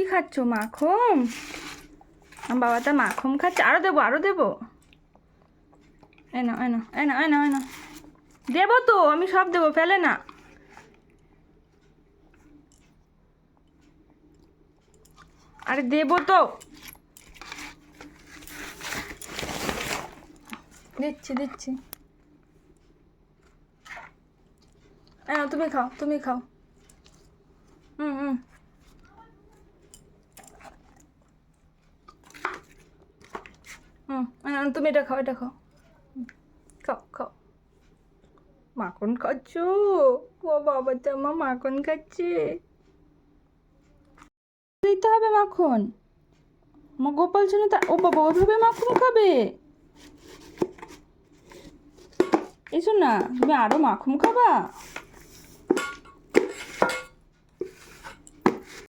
কি খাচ্ছ? মাখন? বাবা তা মাখন খাচ্ছে। আরো দেবো, আরো দেবো। এনো এনো এনো এনো এনো, দেবো তো, আমি সব দেবো, ফেলে না। আরে দেবো তো, দিচ্ছি দিচ্ছি। এনো তুমি খাও, তুমি খাও। হুম হুম। তুমি এটা খাও, এটা খাও। খাও খাও। মাখন খাচ্ছ? ও বাবা, তো আমার মাখন খাচ্ছে। দিতে হবে মাখন। আমার গোপাল শুনে তা, ও বাবা ওইভাবে মাখন খাবে? এসো না, তুমি আরো মাখন খাবা?